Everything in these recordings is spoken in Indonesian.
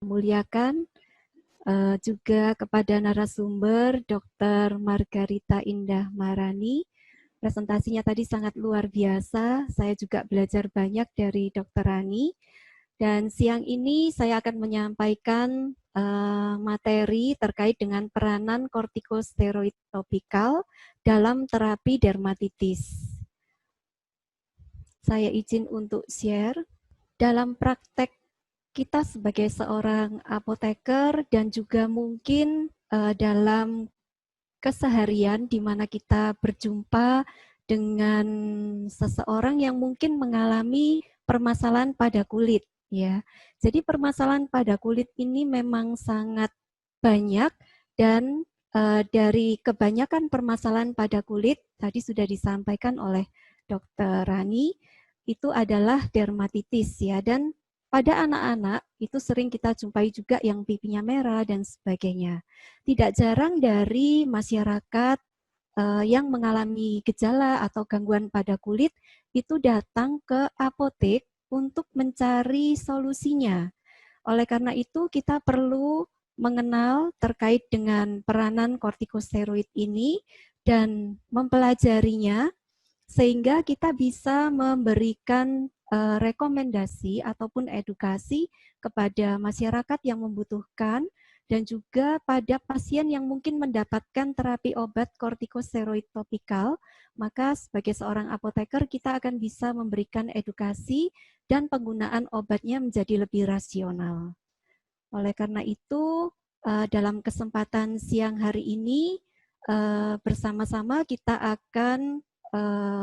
Muliakan juga kepada narasumber Dr. Margarita Indah Marani. Presentasinya tadi sangat luar biasa. Saya juga belajar banyak dari Dr. Rani. Dan siang ini saya akan menyampaikan materi terkait dengan peranan kortikosteroid topikal dalam terapi dermatitis. Saya izin untuk share. Dalam praktek kita sebagai seorang apoteker dan juga mungkin dalam keseharian di mana kita berjumpa dengan seseorang yang mungkin mengalami permasalahan pada kulit, ya. Jadi permasalahan pada kulit ini memang sangat banyak dan dari kebanyakan permasalahan pada kulit tadi sudah disampaikan oleh Dr. Rani itu adalah dermatitis, ya, dan pada anak-anak itu sering kita jumpai juga yang pipinya merah dan sebagainya. Tidak jarang dari masyarakat yang mengalami gejala atau gangguan pada kulit itu datang ke apotek untuk mencari solusinya. Oleh karena itu kita perlu mengenal terkait dengan peranan kortikosteroid ini dan mempelajarinya sehingga kita bisa memberikan rekomendasi ataupun edukasi kepada masyarakat yang membutuhkan dan juga pada pasien yang mungkin mendapatkan terapi obat kortikosteroid topikal, maka sebagai seorang apoteker kita akan bisa memberikan edukasi dan penggunaan obatnya menjadi lebih rasional. Oleh karena itu, dalam kesempatan siang hari ini, bersama-sama kita akan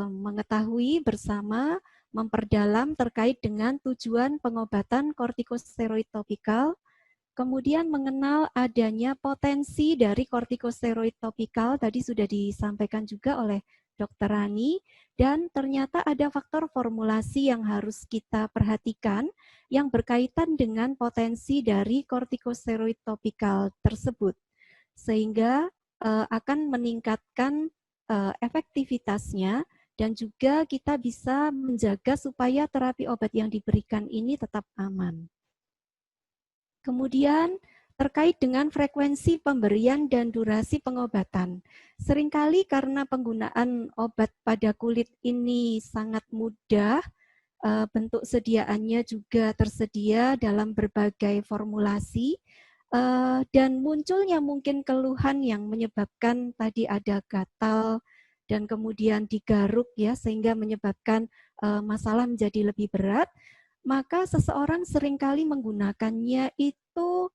mengetahui bersama, memperdalam terkait dengan tujuan pengobatan kortikosteroid topikal, kemudian mengenal adanya potensi dari kortikosteroid topikal, tadi sudah disampaikan juga oleh Dr. Rani, dan ternyata ada faktor formulasi yang harus kita perhatikan yang berkaitan dengan potensi dari kortikosteroid topikal tersebut, sehingga akan meningkatkan efektivitasnya dan juga kita bisa menjaga supaya terapi obat yang diberikan ini tetap aman. Kemudian terkait dengan frekuensi pemberian dan durasi pengobatan. Seringkali karena penggunaan obat pada kulit ini sangat mudah, bentuk sediaannya juga tersedia dalam berbagai formulasi, dan munculnya mungkin keluhan yang menyebabkan tadi ada gatal dan kemudian digaruk, ya, sehingga menyebabkan masalah menjadi lebih berat, maka seseorang seringkali menggunakannya itu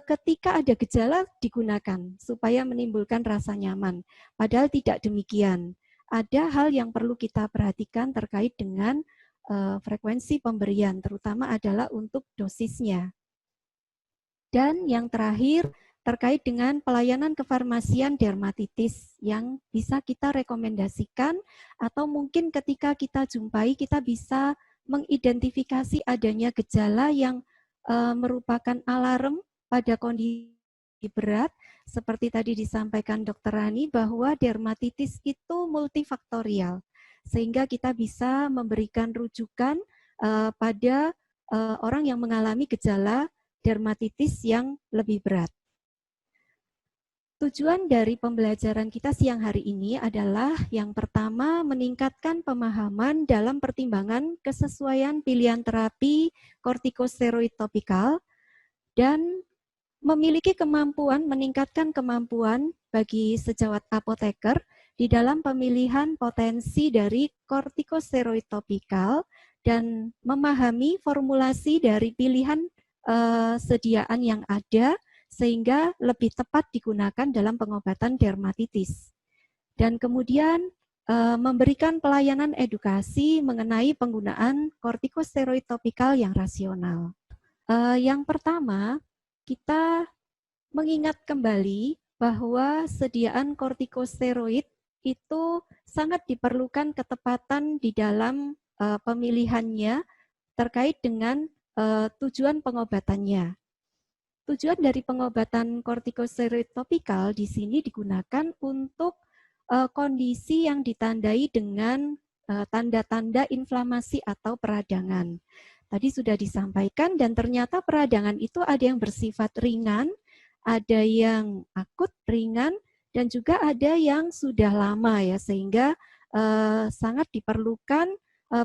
ketika ada gejala digunakan supaya menimbulkan rasa nyaman. Padahal tidak demikian. Ada hal yang perlu kita perhatikan terkait dengan frekuensi pemberian, terutama adalah untuk dosisnya. Dan yang terakhir, terkait dengan pelayanan kefarmasian dermatitis yang bisa kita rekomendasikan atau mungkin ketika kita jumpai kita bisa mengidentifikasi adanya gejala yang merupakan alarm pada kondisi berat, seperti tadi disampaikan Dr. Rani bahwa dermatitis itu multifaktorial, sehingga kita bisa memberikan rujukan pada orang yang mengalami gejala dermatitis yang lebih berat. Tujuan dari pembelajaran kita siang hari ini adalah yang pertama meningkatkan pemahaman dalam pertimbangan kesesuaian pilihan terapi kortikosteroid topikal dan memiliki kemampuan, meningkatkan kemampuan bagi sejawat apoteker di dalam pemilihan potensi dari kortikosteroid topikal dan memahami formulasi dari pilihan sediaan yang ada sehingga lebih tepat digunakan dalam pengobatan dermatitis. Dan kemudian memberikan pelayanan edukasi mengenai penggunaan kortikosteroid topikal yang rasional. Yang pertama, kita mengingat kembali bahwa sediaan kortikosteroid itu sangat diperlukan ketepatan di dalam pemilihannya terkait dengan tujuan pengobatannya. Tujuan dari pengobatan kortikosteroid topikal di sini digunakan untuk kondisi yang ditandai dengan tanda-tanda inflamasi atau peradangan. Tadi sudah disampaikan dan ternyata peradangan itu ada yang bersifat ringan, ada yang akut ringan, dan juga ada yang sudah lama ya, sehingga sangat diperlukan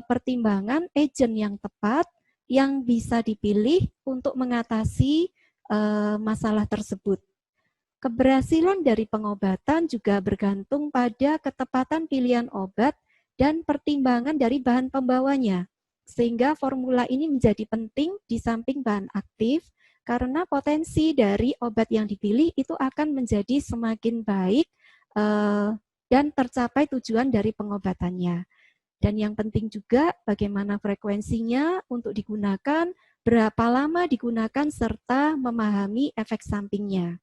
pertimbangan agent yang tepat yang bisa dipilih untuk mengatasi masalah tersebut. Keberhasilan dari pengobatan juga bergantung pada ketepatan pilihan obat dan pertimbangan dari bahan pembawanya. Sehingga formula ini menjadi penting di samping bahan aktif, karena potensi dari obat yang dipilih itu akan menjadi semakin baik dan tercapai tujuan dari pengobatannya. Dan yang penting juga bagaimana frekuensinya untuk digunakan, berapa lama digunakan, serta memahami efek sampingnya.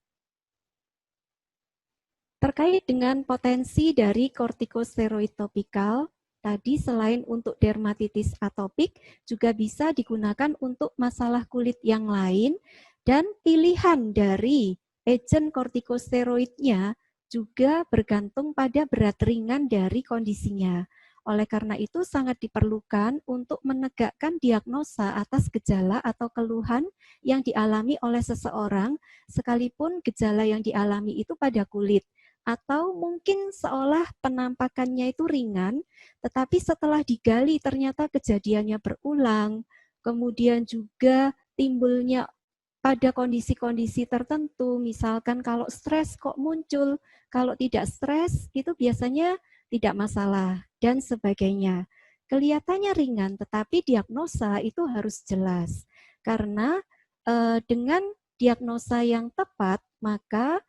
Terkait dengan potensi dari kortikosteroid topikal, tadi selain untuk dermatitis atopik, juga bisa digunakan untuk masalah kulit yang lain, dan pilihan dari agent kortikosteroidnya juga bergantung pada berat ringan dari kondisinya. Oleh karena itu sangat diperlukan untuk menegakkan diagnosa atas gejala atau keluhan yang dialami oleh seseorang, sekalipun gejala yang dialami itu pada kulit, atau mungkin seolah penampakannya itu ringan, tetapi setelah digali ternyata kejadiannya berulang, kemudian juga timbulnya pada kondisi-kondisi tertentu, misalkan kalau stres kok muncul, kalau tidak stres itu biasanya tidak masalah, dan sebagainya. Kelihatannya ringan, tetapi diagnosa itu harus jelas. Karena dengan diagnosa yang tepat, maka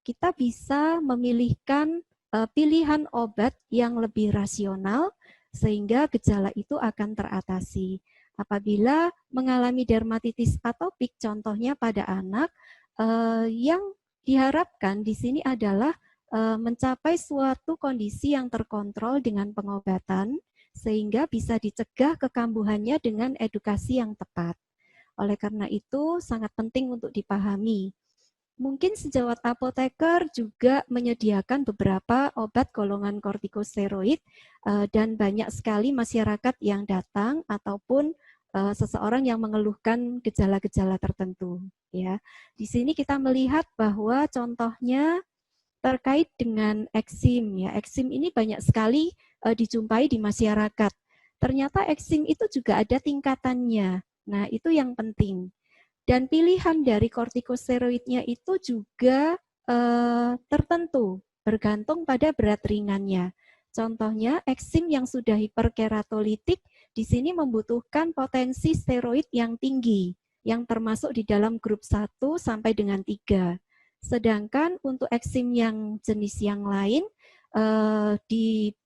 kita bisa memilihkan pilihan obat yang lebih rasional sehingga gejala itu akan teratasi. Apabila mengalami dermatitis atopik, contohnya pada anak, yang diharapkan di sini adalah mencapai suatu kondisi yang terkontrol dengan pengobatan sehingga bisa dicegah kekambuhannya dengan edukasi yang tepat. Oleh karena itu sangat penting untuk dipahami. Mungkin sejawat apoteker juga menyediakan beberapa obat golongan kortikosteroid dan banyak sekali masyarakat yang datang ataupun seseorang yang mengeluhkan gejala-gejala tertentu. Ya, di sini kita melihat bahwa contohnya terkait dengan eksim. Ya, eksim ini banyak sekali dijumpai di masyarakat. Ternyata eksim itu juga ada tingkatannya. Nah, itu yang penting. Dan pilihan dari kortikosteroidnya itu juga tertentu, bergantung pada berat ringannya. Contohnya, eksim yang sudah hiperkeratolitik di sini membutuhkan potensi steroid yang tinggi, yang termasuk di dalam grup 1 sampai dengan 3. Sedangkan untuk eksim yang jenis yang lain,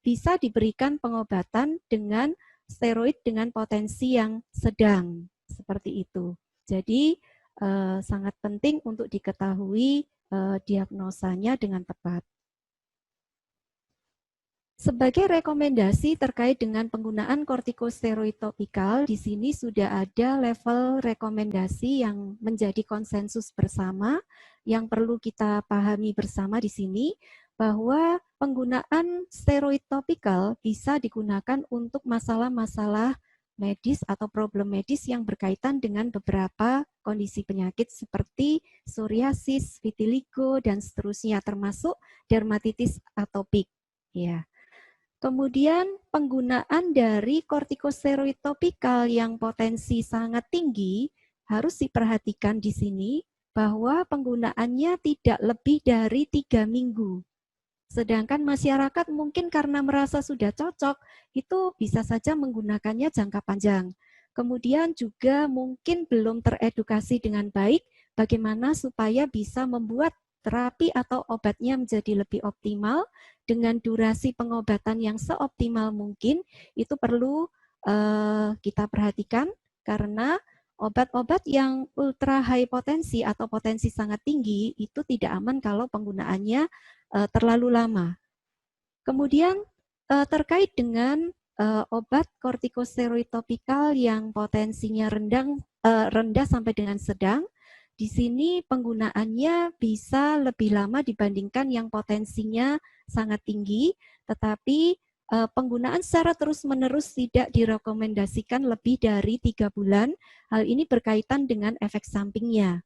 bisa diberikan pengobatan dengan steroid dengan potensi yang sedang, seperti itu. Jadi sangat penting untuk diketahui diagnosanya dengan tepat. Sebagai rekomendasi terkait dengan penggunaan kortikosteroid topikal, di sini sudah ada level rekomendasi yang menjadi konsensus bersama yang perlu kita pahami bersama di sini, bahwa penggunaan steroid topikal bisa digunakan untuk masalah-masalah medis atau problem medis yang berkaitan dengan beberapa kondisi penyakit seperti psoriasis, vitiligo, dan seterusnya, termasuk dermatitis atopik. Ya. Kemudian penggunaan dari kortikosteroid topikal yang potensi sangat tinggi harus diperhatikan di sini bahwa penggunaannya tidak lebih dari 3 minggu. Sedangkan masyarakat mungkin karena merasa sudah cocok, itu bisa saja menggunakannya jangka panjang. Kemudian juga mungkin belum teredukasi dengan baik bagaimana supaya bisa membuat terapi atau obatnya menjadi lebih optimal dengan durasi pengobatan yang seoptimal mungkin. Itu perlu kita perhatikan karena obat-obat yang ultra high potensi atau potensi sangat tinggi itu tidak aman kalau penggunaannya terlalu lama. Kemudian terkait dengan obat kortikosteroid topikal yang potensinya rendah sampai dengan sedang, di sini penggunaannya bisa lebih lama dibandingkan yang potensinya sangat tinggi, tetapi penggunaan secara terus-menerus tidak direkomendasikan lebih dari 3 bulan. Hal ini berkaitan dengan efek sampingnya.